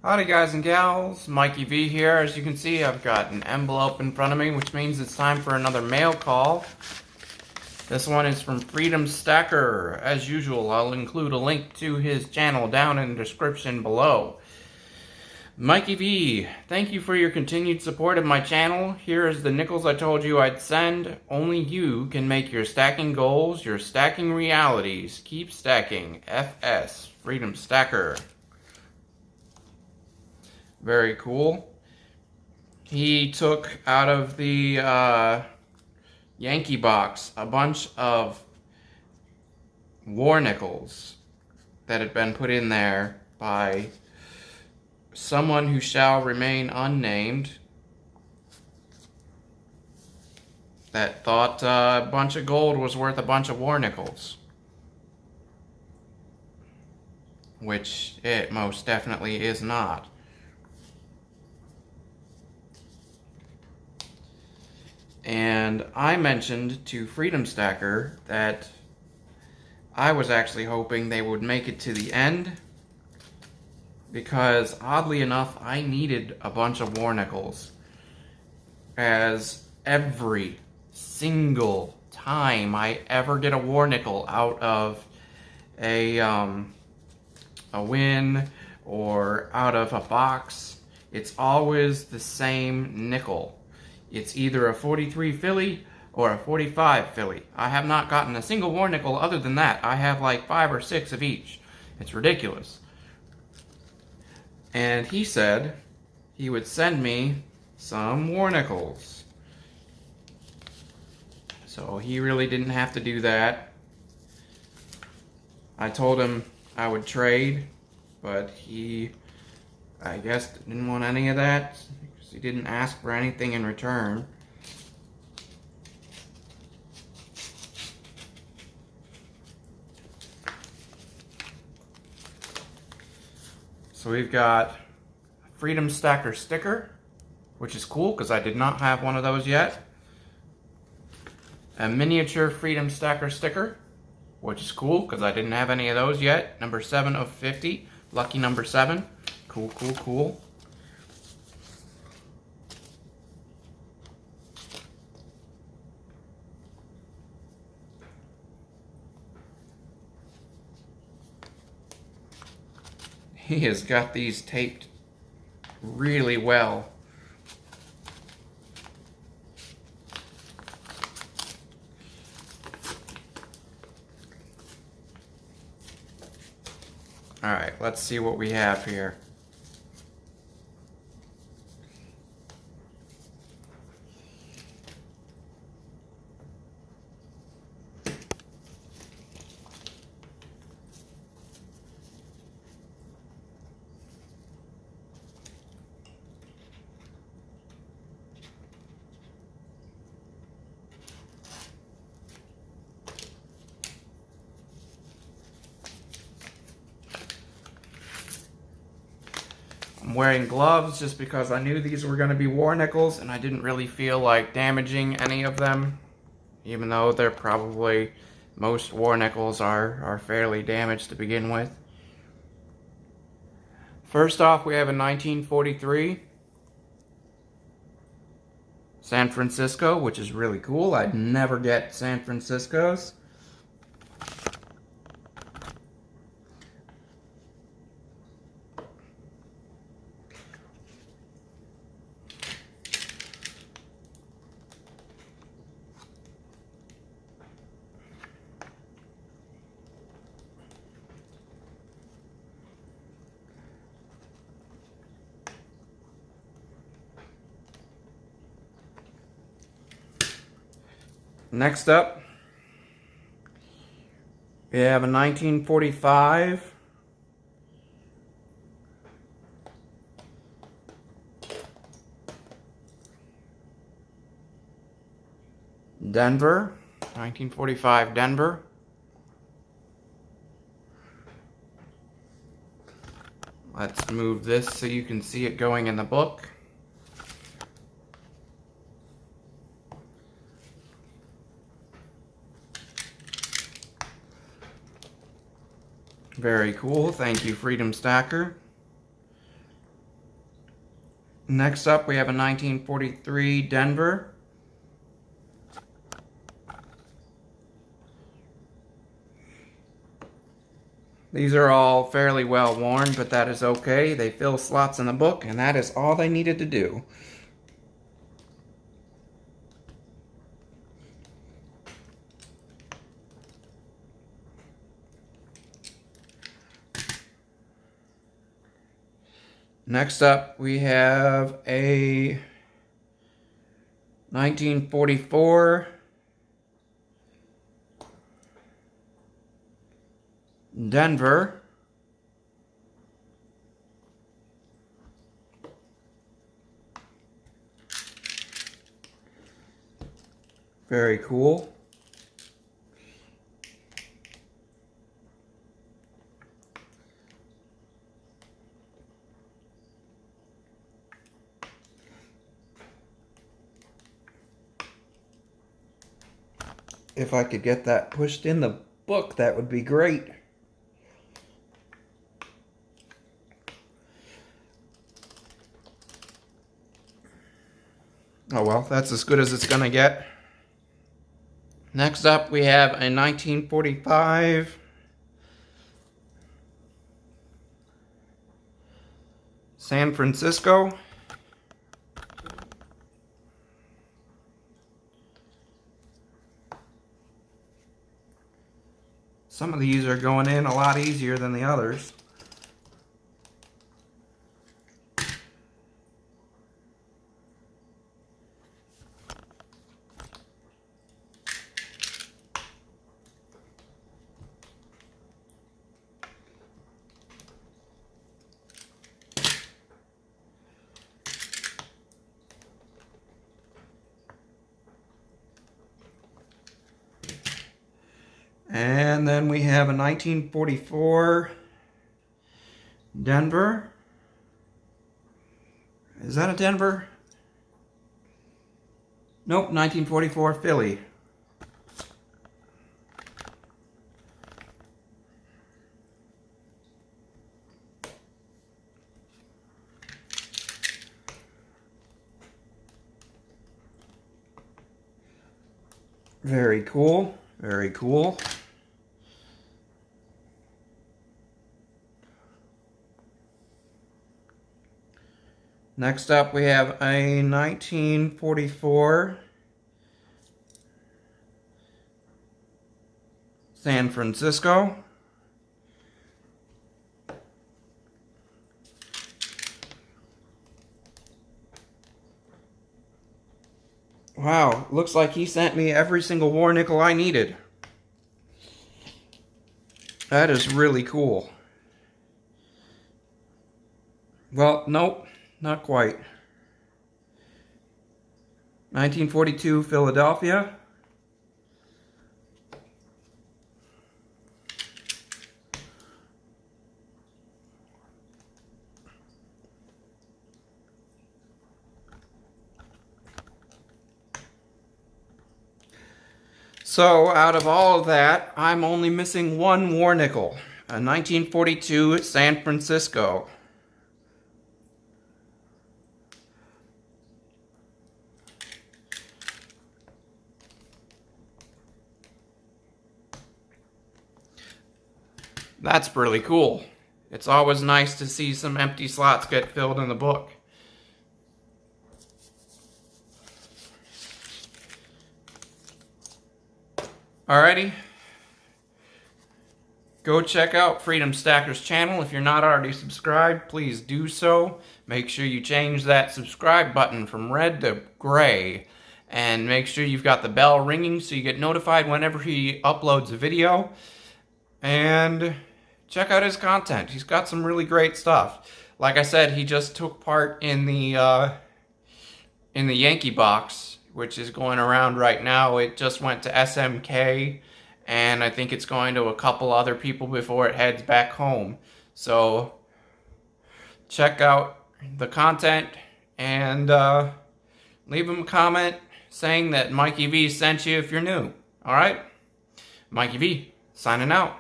Howdy guys and gals, Mikey V here. As you can see, I've got an envelope in front of me, which means it's time for another mail call. This one is from Freedom Stacker. As usual, I'll include a link to his channel down in the description below. Mikey V, thank you for your continued support of my channel. Here is the nickels I told you I'd send. Only you can make your stacking goals, your stacking realities. Keep stacking. FS, Freedom Stacker. Very cool. He took out of the Yankee box a bunch of war nickels that had been put in there by someone who shall remain unnamed that thought a bunch of gold was worth a bunch of war nickels. Which it most definitely is not. And I mentioned to Freedom Stacker that I was actually hoping they would make it to the end, because oddly enough, I needed a bunch of war nickels, as every single time I ever get a war nickel out of a win or out of a box, it's always the same nickel. It's either a 43 Philly or a 45 Philly. I have not gotten a single war nickel other than that. I have like 5 or 6 of each. It's ridiculous. And he said he would send me some war nickels. So he really didn't have to do that. I told him I would trade, but he, I guess, didn't want any of that. He didn't ask for anything in return. So we've got a Freedom Stacker sticker, which is cool because I did not have one of those yet. A miniature Freedom Stacker sticker, which is cool because I didn't have any of those yet. Number 7 of 50, lucky number 7. Cool, cool, cool. He has got these taped really well. Alright, let's see what we have here. I'm wearing gloves just because I knew these were going to be war nickels and I didn't really feel like damaging any of them, even though they're probably, most war nickels are fairly damaged to begin with. First off, we have a 1943 San Francisco, which is really cool. I'd never get San Franciscos. Next up, we have a 1945 Denver, 1945 Denver. Let's move this so you can see it going in the book. Very cool. Thank you, Freedom Stacker. Next up, we have a 1943 Denver. These are all fairly well worn, but that is okay. They fill slots in the book, and that is all they needed to do. Next up, we have a 1944 Denver. Very cool. If I could get that pushed in the book, that would be great. Oh well, that's as good as it's gonna get. Next up, we have a 1945 San Francisco. Some of these are going in a lot easier than the others. And then we have a 1944 Denver. Is that a Denver? Nope, 1944 Philly. Very cool, very cool. Next up, we have a 1944 San Francisco. Wow, looks like he sent me every single war nickel I needed. That is really cool. Well, nope, not quite. 1942 Philadelphia. So, out of all of that, I'm only missing one war nickel. A 1942 San Francisco. That's really cool. It's always nice to see some empty slots get filled in the book. Alrighty. Go check out Freedom Stacker's channel. If you're not already subscribed, please do so. Make sure you change that subscribe button from red to gray. And make sure you've got the bell ringing so you get notified whenever he uploads a video. And check out his content. He's got some really great stuff. Like I said, he just took part in the Yankee box, which is going around right now. It just went to SMK, and I think it's going to a couple other people before it heads back home. So check out the content and leave him a comment saying that Mikey V sent you if you're new. Alright? Mikey V, signing out.